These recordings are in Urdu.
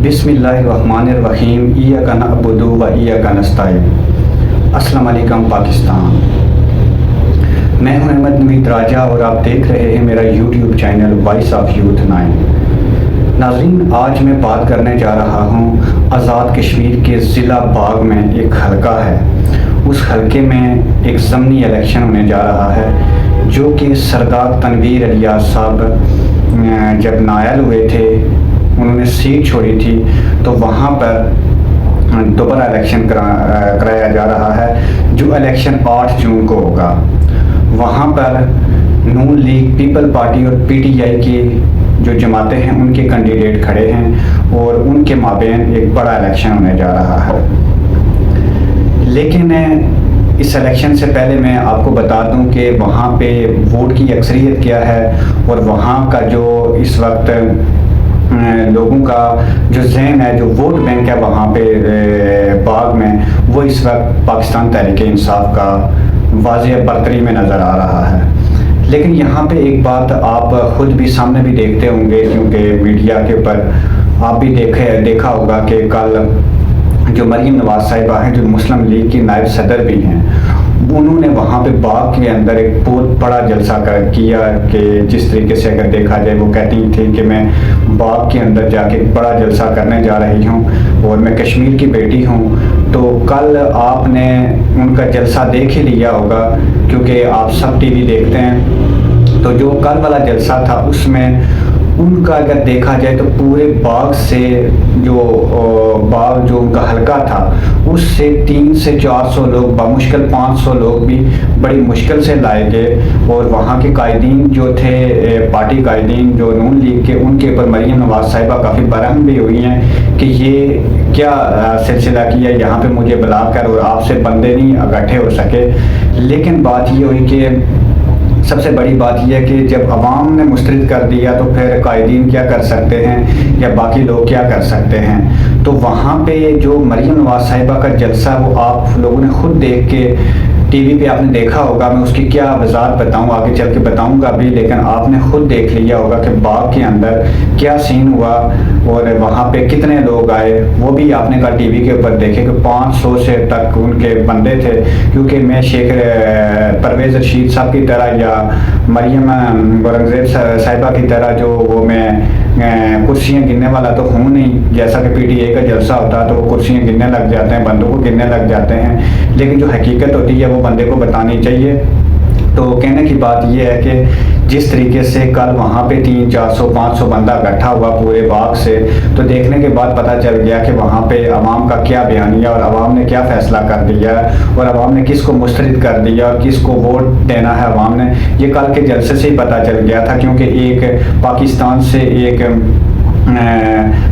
بسم اللہ الرحمن الرحیم ایاک نعبد و ایاک نستعین۔ السلام علیکم پاکستان، میں ہوں احمد نوید راجہ اور آپ دیکھ رہے ہیں میرا YouTube channel Voice of Youth 9۔ ناظرین، آج میں بات کرنے جا رہا ہوں آزاد کشمیر کے ضلع باغ میں ایک حلقہ ہے۔ اس حلقے میں ایک ضمنی الیکشن ہونے جا رہا ہے جو کہ سردار تنویر الیاس صاحب جب نائل ہوئے تھے، انہوں نے سیٹ چھوڑی تھی، تو وہاں پر دوبارہ الیکشن کرایا جا رہا ہے جو الیکشن 8 جون کو ہوگا۔ وہاں پر نون لیگ، پیپل پارٹی اور پی ٹی آئی کی جو جماعتیں ہیں ان کے کینڈیڈیٹ کھڑے ہیں اور ان کے مابین ایک بڑا الیکشن ہونے جا رہا ہے۔ لیکن اس الیکشن سے پہلے میں آپ کو بتا دوں کہ وہاں پہ ووٹ کی اکثریت کیا ہے اور وہاں کا جو اس وقت لوگوں کا جو ذہن ہے، جو ووٹ بینک ہے وہاں پہ باغ میں، وہ اس وقت پاکستان تحریک انصاف کا واضح برتری میں نظر آ رہا ہے۔ لیکن یہاں پہ ایک بات آپ خود بھی سامنے بھی دیکھتے ہوں گے، کیونکہ میڈیا کے اوپر آپ بھی دیکھا ہوگا کہ کل جو مریم نواز صاحبہ ہیں، جو مسلم لیگ کی نائب صدر بھی ہیں، انہوں نے وہاں پہ باغ کے اندر ایک بہت بڑا جلسہ کیا کہ جس طریقے سے اگر دیکھا جائے وہ کہتی تھی کہ میں باغ کے اندر جا کے بڑا جلسہ کرنے جا رہی ہوں اور میں کشمیر کی بیٹی ہوں۔ تو کل آپ نے ان کا جلسہ دیکھ ہی لیا ہوگا، کیونکہ آپ سب ٹی وی دیکھتے ہیں۔ تو جو کل والا جلسہ تھا اس میں ان کا اگر دیکھا جائے تو پورے باغ سے جو ان کا حلقہ تھا اس سے 300 سے 400 لوگ، بمشکل 500 لوگ بھی بڑی مشکل سے لائے گئے۔ اور وہاں کے قائدین جو تھے، پارٹی قائدین جو نون لیگ کے، ان کے اوپر مریم نواز صاحبہ کافی برہم بھی ہوئی ہیں کہ یہ کیا سلسلہ کیا یہاں پہ مجھے بلا کر، اور آپ سے بندے نہیں اکٹھے ہو سکے۔ لیکن بات یہ ہوئی کہ سب سے بڑی بات یہ ہے کہ جب عوام نے مسترد کر دیا تو پھر قائدین کیا کر سکتے ہیں یا باقی لوگ کیا کر سکتے ہیں۔ تو وہاں پہ جو مریم نواز صاحبہ کا جلسہ وہ آپ لوگوں نے خود دیکھ کے ٹی وی پہ آپ نے دیکھا ہوگا، میں اس کی کیا وضاحت بتاؤں، آگے چل کے بتاؤں گا بھی، لیکن آپ نے خود دیکھ لیا ہوگا کہ باغ کے اندر کیا سین ہوا اور وہاں پہ کتنے لوگ آئے، وہ بھی آپ نے کل ٹی وی کے اوپر دیکھے کہ 500 سے تک ان کے بندے تھے۔ کیونکہ میں شیخ پرویز رشید صاحب کی طرح یا مریم اورنگزیب صاحبہ کی طرح جو وہ میں کرسیاں گننے والا تو ہوں نہیں، جیسا کہ پی ٹی اے کا جلسہ ہوتا ہے تو وہ کرسیاں گننے لگ جاتے ہیں، بندوں کو گننے لگ جاتے ہیں، لیکن جو حقیقت ہوتی ہے وہ بندے کو بتانی چاہیے۔ تو کہنے کی بات یہ ہے کہ جس طریقے سے کل وہاں پہ 300 400 500 بندہ اکٹھا ہوا پورے باغ سے، تو دیکھنے کے بعد پتہ چل گیا کہ وہاں پہ عوام کا کیا بیانیہ اور عوام نے کیا فیصلہ کر دیا اور عوام نے کس کو مسترد کر دیا اور کس کو ووٹ دینا ہے عوام نے، یہ کل کے جلسے سے ہی پتہ چل گیا تھا۔ کیونکہ ایک پاکستان سے ایک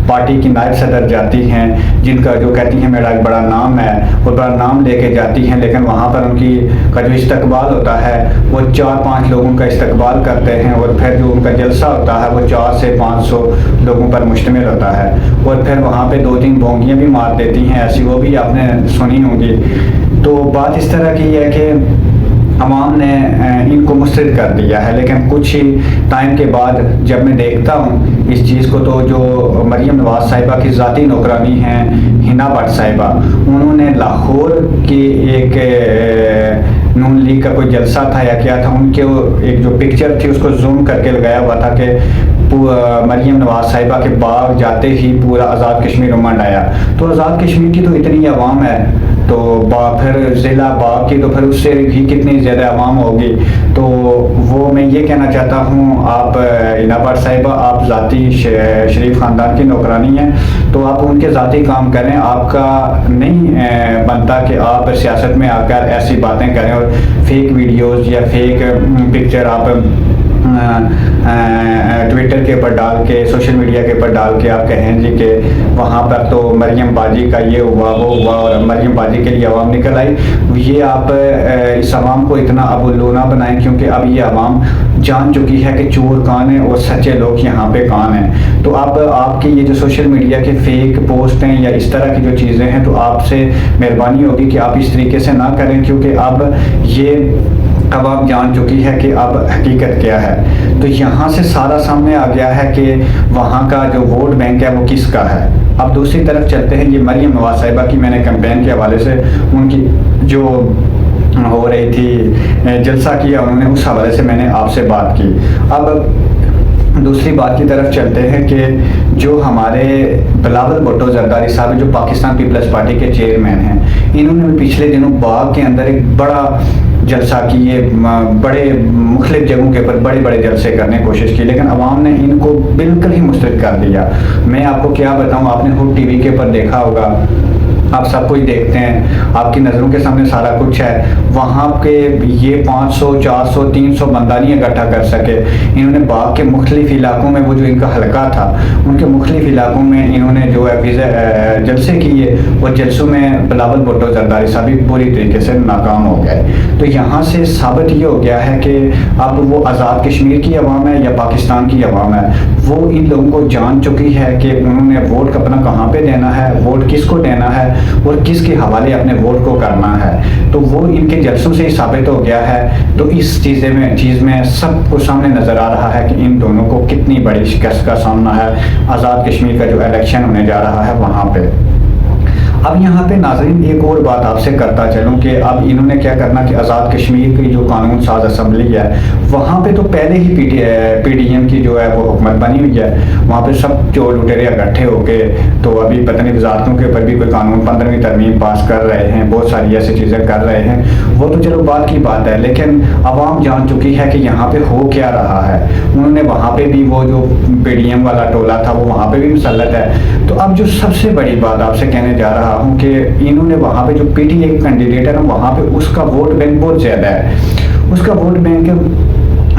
پارٹی کی نائب صدر جاتی ہیں جن کا جو کہتی ہیں میرا ایک بڑا نام ہے اور بڑا نام لے کے جاتی ہیں، لیکن وہاں پر ان کی کا جو استقبال ہوتا ہے وہ 4-5 لوگوں کا استقبال کرتے ہیں، اور پھر جو ان کا جلسہ ہوتا ہے وہ 400 سے 500 لوگوں پر مشتمل ہوتا ہے، اور پھر وہاں پہ 2-3 بونگیاں بھی مار دیتی ہیں، ایسی وہ بھی آپ نے سنی ہوں گی۔ تو بات اس طرح کی ہے کہ عوام نے ان کو مسترد کر دیا ہے۔ لیکن کچھ ہی ٹائم کے بعد جب میں دیکھتا ہوں اس چیز کو، تو جو مریم نواز صاحبہ کی ذاتی نوکرانی ہیں ہنا بٹ صاحبہ، انہوں نے لاہور کی ایک نون لیگ کا کوئی جلسہ تھا یا کیا تھا، ان کے ایک جو پکچر تھی اس کو زوم کر کے لگایا ہوا تھا کہ مریم نواز صاحبہ کے باغ جاتے ہی پورا آزاد کشمیر امنڈ آیا۔ تو آزاد کشمیر کی تو اتنی عوام ہے، تو پھر ضلع باغ کی تو پھر اس سے بھی کتنی زیادہ عوام ہوگی۔ تو وہ میں یہ کہنا چاہتا ہوں، آپ ہنا بٹ صاحبہ آپ ذاتی شریف خاندان کی نوکرانی ہیں، تو آپ ان کے ذاتی کام کریں، آپ کا نہیں بنتا کہ آپ سیاست میں آ کر ایسی باتیں کریں اور فیک ویڈیوز یا فیک پکچر آپ ٹویٹر کے اوپر ڈال کے، سوشل میڈیا کے اوپر ڈال کے آپ کہیں جی کہ وہاں پر تو مریم باجی کا یہ ہوا وہ ہوا اور مریم باجی کے لیے عوام نکل آئی۔ یہ آپ اس عوام کو اتنا ابولو نہ بنائیں، کیونکہ اب یہ عوام جان چکی ہے کہ چور کون ہیں اور سچے لوگ یہاں پہ کون ہیں۔ تو اب آپ کی یہ جو سوشل میڈیا کے فیک پوسٹ ہیں یا اس طرح کی جو چیزیں ہیں، تو آپ سے مہربانی ہوگی کہ آپ اس طریقے سے نہ کریں، کیونکہ اب یہ عوام جان چکی ہے کہ اب حقیقت کیا ہے۔ تو یہاں سے سارا سامنے آ گیا ہے کہ وہاں کا جو ووٹ بینک ہے وہ کس کا ہے۔ اب دوسری طرف چلتے ہیں، یہ مریم نواز صاحبہ کی میں نے کیمپین کے حوالے سے ان کی جو ہو رہی تھی جلسہ کیا انہوں نے، اس حوالے سے میں نے آپ سے بات کی۔ اب دوسری بات کی طرف چلتے ہیں کہ جو ہمارے بلاول بھٹو زرداری صاحب جو پاکستان پیپلز پارٹی کے چیئرمین ہیں، انہوں نے پچھلے دنوں باغ کے اندر ایک بڑا جلسہ کیے، بڑے مختلف جگہوں کے اوپر بڑے بڑے جلسے کرنے کی کوشش کی، لیکن عوام نے ان کو بالکل ہی مسترد کر دیا۔ میں آپ کو کیا بتاؤں، آپ نے خود ٹی وی کے اوپر دیکھا ہوگا، آپ سب کچھ دیکھتے ہیں، آپ کی نظروں کے سامنے سارا کچھ ہے۔ وہاں کے یہ 500 400 300 بندہ نہیں اکٹھا کر سکے۔ انہوں نے باغ کے مختلف علاقوں میں، وہ جو ان کا حلقہ تھا ان کے مختلف علاقوں میں انہوں نے جو ہے جلسے کیے، اور جلسوں میں بلاول بھٹو زرداری صاحب بھی پوری طریقے سے ناکام ہو گئے۔ تو یہاں سے ثابت یہ ہو گیا ہے کہ اب وہ آزاد کشمیر کی عوام ہے یا پاکستان کی عوام ہے، وہ ان لوگوں کو جان چکی ہے کہ انہوں نے ووٹ اپنا کہاں پہ دینا ہے، ووٹ کس کو دینا ہے اور کس کے حوالے اپنے ووٹ کو کرنا ہے۔ تو وہ ان کے جلسوں سے ہی ثابت ہو گیا ہے۔ تو اس چیز میں سب کو سامنے نظر آ رہا ہے کہ ان دونوں کو کتنی بڑی شکست کا سامنا ہے آزاد کشمیر کا جو الیکشن ہونے جا رہا ہے وہاں پہ۔ اب یہاں پہ ناظرین ایک اور بات آپ سے کرتا چلوں کہ اب انہوں نے کیا کرنا کہ آزاد کشمیر کی جو قانون ساز اسمبلی ہے وہاں پہ تو پہلے ہی پی ڈی ایم کی جو ہے وہ حکومت بنی ہوئی ہے، وہاں پہ سب جو لٹیرے اکٹھے ہو کے تو ابھی پتہ نہیں وزارتوں کے اوپر بھی کوئی قانون 15ویں ترمیم پاس کر رہے ہیں، بہت ساری ایسی چیزیں کر رہے ہیں، وہ تو چلو بات کی بات ہے، لیکن عوام جان چکی ہے کہ یہاں پہ ہو کیا رہا ہے۔ انہوں نے وہاں پہ بھی وہ جو پی ڈی ایم والا ٹولہ تھا وہ وہاں پہ بھی مسلط ہے۔ تو اب جو سب سے بڑی بات آپ سے کہنے جا رہا ہوں کہ انہوں نے وہاں پہ جو پی ٹی اے کینڈیڈیٹ ہے نا وہاں پہ اس کا ووٹ بینک بہت زیادہ ہے، اس کا ووٹ بینک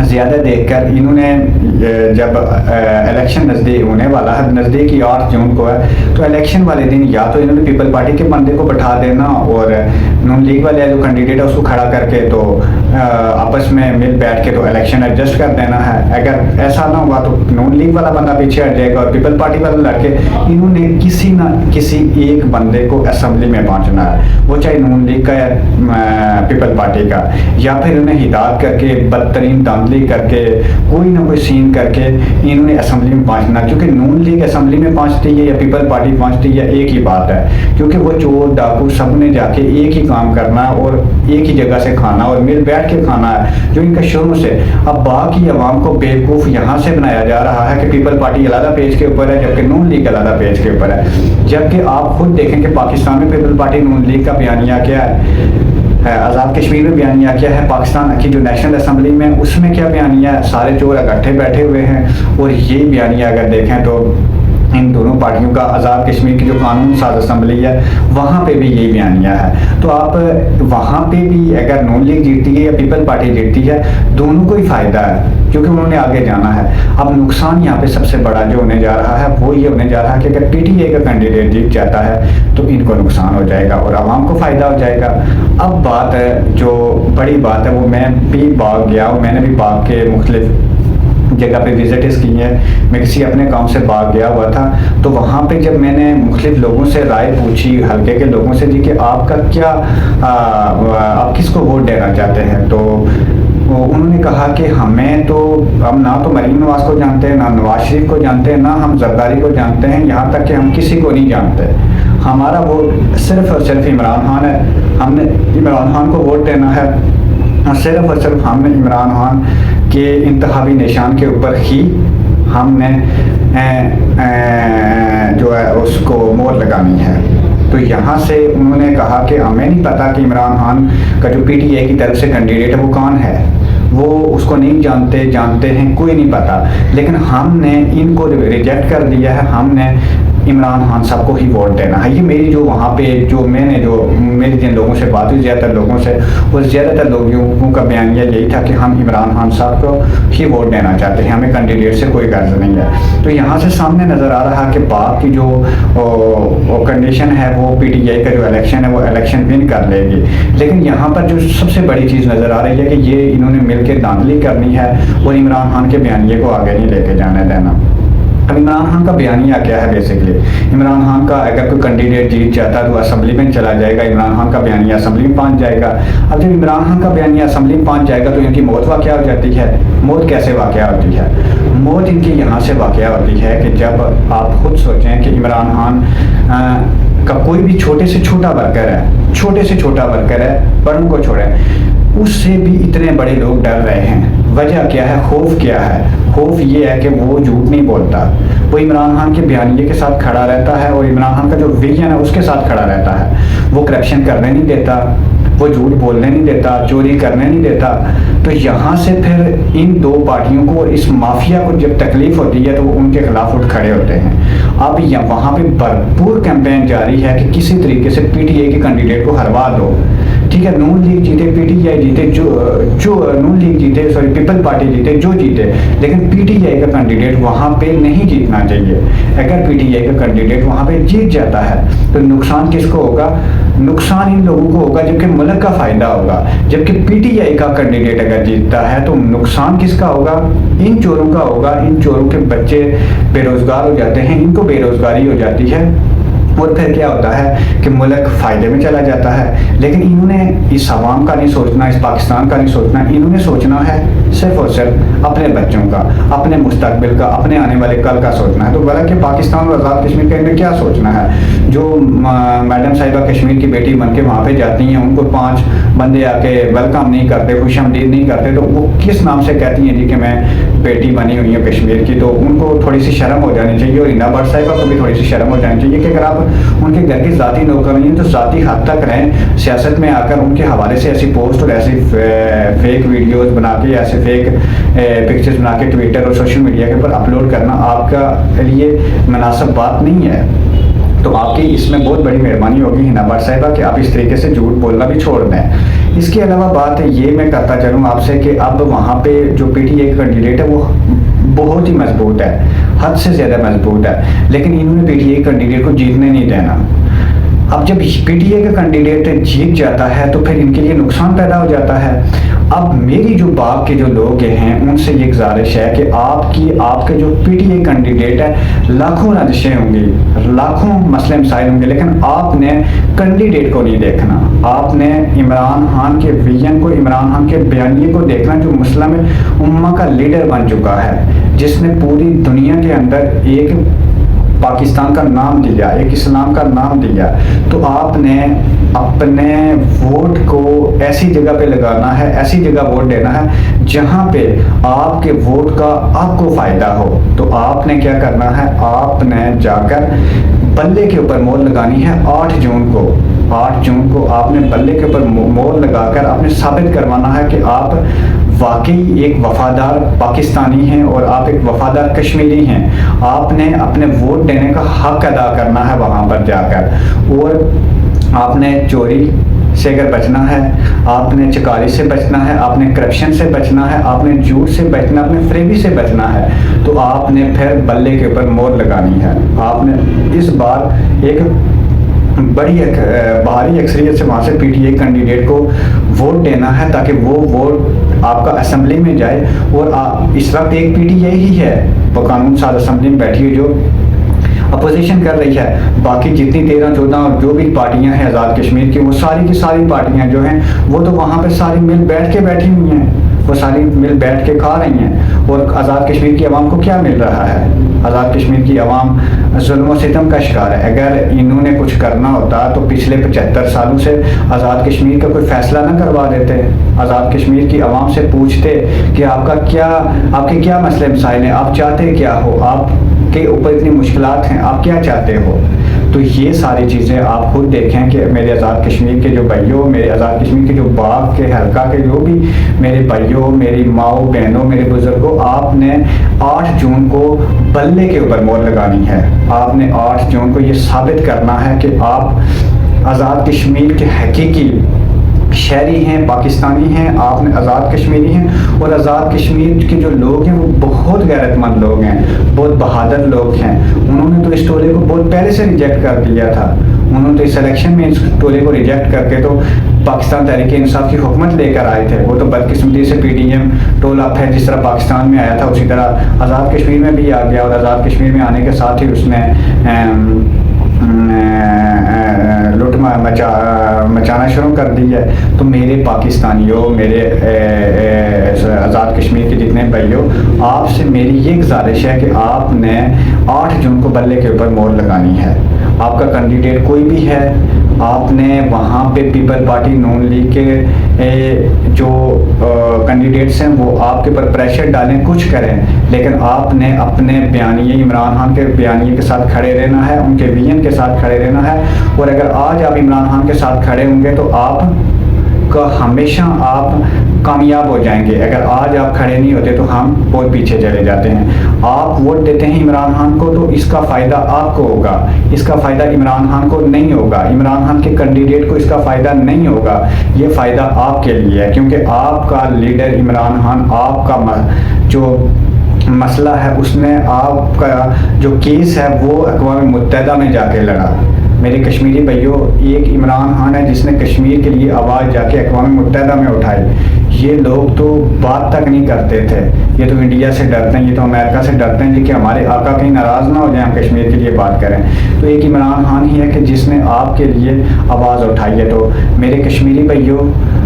زیادہ دیکھ کر انہوں نے جب الیکشن نزدیک ہونے والا ہے، نزدیک ہی 8 جون کو ہے، تو الیکشن والے دن یا تو انہوں نے پیپل پارٹی کے بندے کو بٹھا دینا اور نون لیگ والے جو کینڈیڈیٹ ہے اس کو کھڑا کر کے تو آپس میں مل بیٹھ کے تو الیکشن ایڈجسٹ کر دینا ہے۔ اگر ایسا نہ ہوا تو نون لیگ والا بندہ پیچھے ہٹ جائے گا اور پیپل پارٹی والا لڑ کے انہوں نے کسی نہ کسی ایک بندے کو اسمبلی میں پہنچنا ہے، وہ چاہے نون لیگ کا یا پیپل پارٹی کا، یا پھر انہیں ہدایت کر کے بدترین دھاندلی کر کے کوئی نہ کوئی سین کر کے انہوں نے اسمبلی میں پہنچنا، کیونکہ نون لیگ اسمبلی میں پہنچتی ہے یا پیپل پارٹی پہنچتی ہے ایک ہی بات ہے، کیونکہ وہ چور ڈاکو سب نے جا کے ایک ہی کام کرنا اور ایک ہی جگہ سے کھانا اور مل بیٹھ کے کھانا ہے جو ان کا شروع سے۔ اب باقی عوام کو بیوقوف یہاں سے بنایا جا رہا ہے کہ پیپل پارٹی علیحدہ پیج کے اوپر ہے جبکہ نون لیگ علیحدہ پیج کے اوپر ہے، جبکہ آپ خود دیکھیں کہ پاکستان میں پیپل پارٹی نون لیگ کا بیانیہ کیا ہے، آزاد کشمیر میں بیانیہ کیا ہے، پاکستان کی جو نیشنل اسمبلی میں اس میں کیا بیانیہ ہے، سارے چور اکٹھے بیٹھے ہوئے ہیں۔ اور یہ بیانیہ اگر دیکھیں تو ان دونوں پارٹیوں کا آزاد کشمیر کی جو قانون ساز اسمبلی ہے وہاں پہ بھی یہی بیانیہ ہے۔ تو آپ وہاں پہ بھی اگر نون لیگ جیتتی ہے یا پیپل پارٹی جیتتی ہے دونوں کو ہی فائدہ ہے کیونکہ انہوں نے آگے جانا ہے۔ اب نقصان یہاں پہ سب سے بڑا جو ہونے جا رہا ہے وہ یہ ہونے جا رہا ہے کہ اگر پی ٹی اے کا کینڈیڈیٹ جیت جاتا ہے تو ان کو نقصان ہو جائے گا اور عوام کو فائدہ ہو جائے گا۔ اب بات ہے جو بڑی بات ہے، وہ میں بھی باغ گیا ہوں، میں نے بھی باغ کے مختلف جگہ پہ وزٹس کی ہیں، میں کسی اپنے کام سے باغ گیا ہوا تھا، تو وہاں پہ جب میں نے مختلف لوگوں سے رائے پوچھی، حلقے کے لوگوں سے جی کہ آپ کا کیا آپ کس کو ووٹ دینا چاہتے ہیں، تو انہوں نے کہا کہ ہمیں تو ہم نہ تو مریم نواز کو جانتے ہیں، نہ نواز شریف کو جانتے ہیں، نہ ہم زرداری کو جانتے ہیں، یہاں تک کہ ہم کسی کو نہیں جانتے، ہمارا ووٹ صرف اور صرف عمران خان ہے، ہم نے عمران خان کو ووٹ دینا ہے، صرف اور صرف ہم نے عمران خان کے انتخابی نشان کے اوپر ہی ہم نے جو ہے اس کو مہر لگانی ہے۔ تو یہاں سے انہوں نے کہا کہ ہمیں نہیں پتا کہ عمران خان کا جو پی ٹی اے کی طرف سے کینڈیڈیٹ ہے وہ کون ہے، وہ اس کو نہیں جانتے ہیں، کوئی نہیں پتا، لیکن ہم نے ان کو ریجیکٹ کر دیا ہے، ہم نے عمران خان صاحب کو ہی ووٹ دینا ہے۔ یہ میری جو وہاں پہ میری جن لوگوں سے بات ہوئی زیادہ تر لوگوں سے، وہ زیادہ تر لوگوں کا بیانیہ یہی تھا کہ ہم عمران خان صاحب کو ہی ووٹ دینا چاہتے ہیں، ہمیں کینڈیڈیٹ سے کوئی غرض نہیں ہے۔ تو یہاں سے سامنے نظر آ رہا کہ باغ کی جو کنڈیشن ہے وہ پی ٹی آئی کا جو الیکشن ہے وہ الیکشن ون کر لے گی، لیکن یہاں پر جو سب سے بڑی چیز نظر آ رہی ہے کہ یہ انہوں نے مل کے دھاندلی کرنی ہے اور عمران خان کے بیانیے کو آگے نہیں لے کے جانے دینا۔ اب عمران خان کا بیانیہ کیا ہے؟ بیسکلی عمران خان کا اگر کوئی کینڈیڈیٹ جیت جاتا ہے تو اسمبلی میں چلا جائے گا، عمران خان کا بیانیہ اسمبلی میں پہنچ جائے گا۔ اب جب عمران خان کا بیانیہ اسمبلی میں پہنچ جائے گا تو ان کی موت واقع ہو جاتی ہے۔ موت کیسے واقع ہوتی ہے؟ موت ان کی یہاں سے واقع ہوتی ہے کہ جب آپ خود سوچیں کہ عمران خان کا کوئی بھی چھوٹے سے چھوٹا ورکر ہے، بڑوں کو چھوڑیں، اس سے بھی اتنے بڑے لوگ ڈر رہے ہیں۔ وجہ کیا ہے؟ خوف کیا ہے؟ خوف یہ ہے کہ وہ جھوٹ نہیں بولتا، وہ عمران خان کے بیانیے کے ساتھ کھڑا رہتا ہے اور عمران خان کا جو ویژن ہے اس کے ساتھ کھڑا رہتا ہے۔ وہ کرپشن کرنے نہیں دیتا، وہ جھوٹ بولنے نہیں دیتا، چوری کرنے نہیں دیتا۔ تو یہاں سے پھر ان دو پارٹیوں کو، اس مافیا کو جب تکلیف ہوتی ہے تو وہ ان کے خلاف اٹھ کھڑے ہوتے ہیں۔ اب وہاں پہ بھرپور کیمپین جاری ہے کہ کسی طریقے سے پی ٹی آئی کے کینڈیڈیٹ کو ہروا دو، ٹھیک ہے، نون لیگ جیتے، پی ٹی آئی جیتے، جو نون لیگ جیتے، پیپل پارٹی جیتے، جو جیتے، لیکن پی ٹی آئی کا کینڈیڈیٹ وہاں پہ نہیں جیتنا چاہیے۔ اگر پی ٹی آئی کا کینڈیڈیٹ وہاں پہ جیت جاتا ہے تو نقصان کس کو ہوگا؟ نقصان ان لوگوں کو ہوگا جبکہ ملک کا فائدہ ہوگا۔ جبکہ پی ٹی آئی کا کینڈیڈیٹ اگر جیتتا ہے تو نقصان کس کا ہوگا؟ ان چوروں کا ہوگا۔ ان چوروں کے بچے بے روزگار ہو جاتے ہیں، ان کو بے روزگاری ہو جاتی ہے، اور پھر کیا ہوتا ہے کہ ملک فائدے میں چلا جاتا ہے۔ لیکن انہوں نے اس عوام کا نہیں سوچنا، اس پاکستان کا نہیں سوچنا، انہوں نے سوچنا ہے صرف اور صرف اپنے بچوں کا، اپنے مستقبل کا، اپنے آنے والے کل کا سوچنا ہے۔ تو بلکہ پاکستان اور آزاد کشمیر کے اندر کیا سوچنا ہے؟ جو میڈم صاحبہ کشمیر کی بیٹی بن کے وہاں پہ جاتی ہیں، ان کو 5 بندے آ کے ویلکم نہیں کرتے، خوش آمدید نہیں کرتے، تو وہ کس نام سے کہتی ہیں جی کہ میں بیٹی بنی ہوئی ہوں کشمیر کی؟ تو ان کو تھوڑی سی شرم ہو جانی چاہیے، اور ہنا بٹ صاحبہ کو بھی تھوڑی سی شرم ہو جانی چاہیے کہ اگر آپ ان کے گھر کی ذاتی نوکر نہیں ہیں تو ذاتی حد تک رہیں۔ سیاست میں آ کر ان کے حوالے سے ایسی پوسٹ اور ایسی فیک ویڈیوز بنا کے، ایسے فیک پکچرز بنا کے ٹویٹر اور سوشل میڈیا کے اوپر اپلوڈ کرنا آپ کا لیے مناسب بات نہیں ہے۔ تو آپ کی اس میں بہت بڑی مہربانی ہوگی ہنا بٹ صاحبہ کہ آپ اس طریقے سے جھوٹ بولنا بھی چھوڑ دیں۔ اس کے علاوہ بات یہ میں کرتا چلوں آپ سے کہ اب وہاں پہ جو پی ٹی آئی کا کینڈیڈیٹ ہے وہ بہت ہی مضبوط ہے، حد سے زیادہ مضبوط ہے، لیکن انہوں نے پی ٹی آئی کینڈیڈیٹ کو جیتنے نہیں دینا۔ اب جب پی ٹی آئی کا کینڈیڈیٹ جیت جاتا ہے تو پھر ان کے لیے نقصان پیدا ہو جاتا ہے۔ اب میری جو باغ کے جو لوگ ہیں ان سے یہ گزارش ہے کہ آپ کے جو پی ٹی آئی کینڈیڈیٹ ہے، لاکھوں رنجشیں ہوں گی، لاکھوں مسئلے مسائل ہوں گے، لیکن آپ نے کینڈیڈیٹ کو نہیں دیکھنا۔ آپ نے عمران خان کے ویژن کو، عمران خان کے بیانیے کو دیکھنا، جو مسلم امہ کا لیڈر بن چکا ہے، جس نے پوری دنیا کے اندر ایک پاکستان کا نام دیا، ایک اسلام کا نام دیا۔ تو آپ نے اپنے ووٹ کو ایسی جگہ پہ لگانا ہے، ایسی جگہ ووٹ دینا ہے جہاں پہ آپ کے ووٹ کا آپ کو فائدہ ہو۔ تو آپ نے کیا کرنا ہے؟ آپ نے جا کر بلے کے اوپر مہر لگانی ہے 8 جون کو۔ 8 جون کو آپ نے بلے کے اوپر مہر لگا کر آپ نے ثابت کروانا ہے کہ آپ واقعی ایک وفادار پاکستانی ہیں اور آپ ایک وفادار کشمیری ہیں۔ آپ نے اپنے ووٹ دینے کا حق ادا کرنا ہے وہاں پر جا کر، اور آپ نے چوری سے اگر بچنا ہے، آپ نے چکاری سے بچنا ہے، آپ نے کرپشن سے بچنا ہے، آپ نے جھوٹ سے بچنا ہے، آپ نے فریبی سے بچنا ہے، تو آپ نے پھر بلے کے اوپر مہر لگانی ہے۔ آپ نے اس بار ایک بڑی بھاری اکثریت سے وہاں سے پی ٹی آئی کینڈیڈیٹ کو ووٹ دینا ہے تاکہ وہ ووٹ آپ کا اسمبلی میں جائے۔ اور اس وقت ایک پی ٹی آئی ہی ہے وہ قانون ساز اسمبلی میں بیٹھی ہوئی جو اپوزیشن کر رہی ہے، باقی جتنی 13-14 اور جو بھی پارٹیاں ہیں آزاد کشمیر کی، وہ ساری کی ساری پارٹیاں جو ہیں وہ تو وہاں پہ ساری مل بیٹھ کے بیٹھی ہوئی ہیں، وہ ساری مل بیٹھ کے کھا رہی ہیں۔ اور آزاد کشمیر کی عوام کو کیا مل رہا ہے؟ آزاد کشمیر کی عوام ظلم و ستم کا شکار ہے۔ اگر انہوں نے کچھ کرنا ہوتا تو پچھلے 75 سالوں سے آزاد کشمیر کا کوئی فیصلہ نہ کروا دیتے، آزاد کشمیر کی عوام سے پوچھتے کہ آپ کے کیا مسئلے مسائل ہیں، آپ چاہتے کیا ہو، آپ کے اوپر اتنی مشکلات ہیں، آپ کیا چاہتے ہو۔ تو یہ ساری چیزیں آپ خود دیکھیں کہ میرے آزاد کشمیر کے جو بھائیوں، میرے آزاد کشمیر کے جو باغ کے حلقہ کے جو بھی میرے بھائیوں، میری ماؤں بہنوں، میرے بزرگوں، آپ نے 8 جون کو بلے کے اوپر مہر لگانی ہے۔ آپ نے 8 جون کو یہ ثابت کرنا ہے کہ آپ آزاد کشمیر کے حقیقی شہری ہیں، پاکستانی ہیں، آپ نے آزاد کشمیری ہیں۔ اور آزاد کشمیر کے جو لوگ ہیں وہ بہت غیرت مند لوگ ہیں، بہت بہادر لوگ ہیں۔ انہوں نے تو اس ٹولے کو بہت پہلے سے ریجیکٹ کر دیا تھا، انہوں نے اس الیکشن میں اس ٹولے کو ریجیکٹ کر کے تو پاکستان تحریک انصاف کی حکومت لے کر آئے تھے. وہ تو بدقسمتی سے پی ڈی ایم ٹولہ پھر جس طرح پاکستان میں آیا تھا اسی طرح آزاد کشمیر میں بھی آ گیا, اور آزاد کشمیر میں آنے کے ساتھ ہی اس نے لوٹ مچانا شروع کر دی ہے. تو میرے پاکستانیوں, میرے آزاد کشمیر کے جتنے بھائیوں, آپ سے میری یہ گزارش ہے کہ آپ نے 8 جون کو بلے کے اوپر مہر لگانی ہے. آپ کا کینڈیڈیٹ کوئی بھی ہے, آپ نے وہاں پہ پیپل پارٹی نون لیگ کے جو کینڈیڈیٹس ہیں وہ آپ کے اوپر پریشر ڈالیں, کچھ کریں, لیکن آپ نے اپنے بیانیے عمران خان کے بیانیے کے ساتھ کھڑے رہنا ہے, ان کے ویژن کے ساتھ کھڑے رہنا ہے. اور اگر آج آپ عمران خان کے ساتھ کھڑے ہوں گے تو آپ کا ہمیشہ آپ کامیاب ہو جائیں گے. اگر آج آپ کھڑے نہیں ہوتے تو ہم بہت پیچھے چلے جاتے ہیں. آپ ووٹ دیتے ہیں عمران خان کو تو اس کا فائدہ آپ کو ہوگا, اس کا فائدہ عمران خان کو نہیں ہوگا, عمران خان کے کینڈیڈیٹ کو اس کا فائدہ نہیں ہوگا. یہ فائدہ آپ کے لیے ہے, کیونکہ آپ کا لیڈر عمران خان, آپ کا جو مسئلہ ہے اس نے آپ کا جو کیس ہے وہ اقوام متحدہ میں جا کے لڑا. میرے کشمیری بھائیوں, ایک عمران خان ہے جس نے کشمیر کے لیے آواز جا کے اقوام متحدہ میں اٹھائی. یہ لوگ تو بات تک نہیں کرتے تھے, یہ تو انڈیا سے ڈرتے ہیں, یہ تو امریکہ سے ڈرتے ہیں کہ ہمارے آقا کہیں ناراض نہ ہو جائیں, ہم کشمیر کے لیے بات کریں. تو ایک عمران خان ہی ہے کہ جس نے آپ کے لیے آواز اٹھائی ہے. تو میرے کشمیری بھائیوں,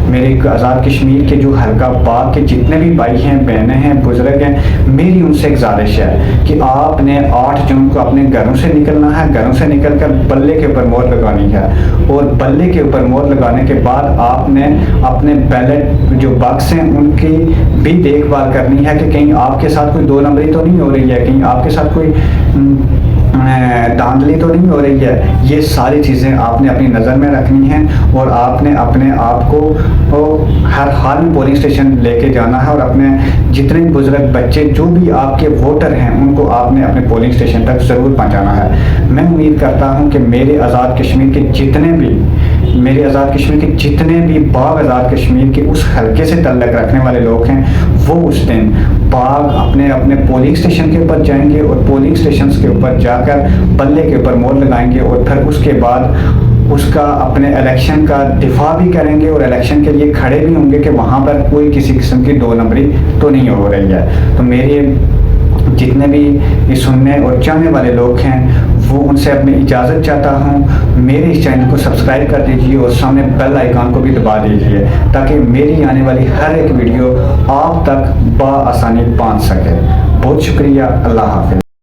میرے آزاد کشمیر کے جو حلقہ پاک کے جتنے بھی بھائی ہیں, بہنیں ہیں, بزرگ ہیں, میری ان سے گزارش ہے کہ آپ نے 8 جون کو اپنے گھروں سے نکلنا ہے, گھروں سے نکل کر بلے کے اوپر مہر لگانی ہے. اور بلے کے اوپر مہر لگانے کے بعد آپ نے اپنے بیلٹ جو باکس ہیں ان کی بھی دیکھ بھال کرنی ہے کہ کہیں آپ کے ساتھ کوئی 2 نمبری تو نہیں ہو رہی ہے, کہیں آپ کے ساتھ کوئی دھاندلی تو نہیں ہو رہی ہے. یہ ساری چیزیں آپ نے اپنی نظر میں رکھنی ہیں, اور آپ نے اپنے آپ کو ہر حال میں پولنگ اسٹیشن لے کے جانا ہے, اور اپنے جتنے بزرگ بچے جو بھی آپ کے ووٹر ہیں ان کو آپ نے اپنے پولنگ اسٹیشن تک ضرور پہنچانا ہے. میں امید کرتا ہوں کہ میرے آزاد کشمیر کے جتنے بھی باغ آزاد کشمیر کے اس حلقے سے تعلق رکھنے والے لوگ ہیں وہ اس دن باغ اپنے پولنگ اسٹیشن کے اوپر جائیں گے, اور پولنگ اسٹیشنز کے اوپر جا کر بلے کے اوپر مہر لگائیں گے, اور پھر اس کے بعد اس کا اپنے الیکشن کا دفاع بھی کریں گے, اور الیکشن کے لیے کھڑے بھی ہوں گے کہ وہاں پر کوئی کسی قسم کی 2 نمبری تو نہیں ہو رہی ہے. تو میرے جتنے بھی یہ سننے اور چاہنے والے لوگ ہیں وہ ان سے اپنی اجازت چاہتا ہوں. میرے اس چینل کو سبسکرائب کر دیجیے اور سامنے بیل آئیکن کو بھی دبا دیجیے تاکہ میری آنے والی ہر ایک ویڈیو آپ تک بآسانی پہنچ سکے. بہت شکریہ, اللہ حافظ.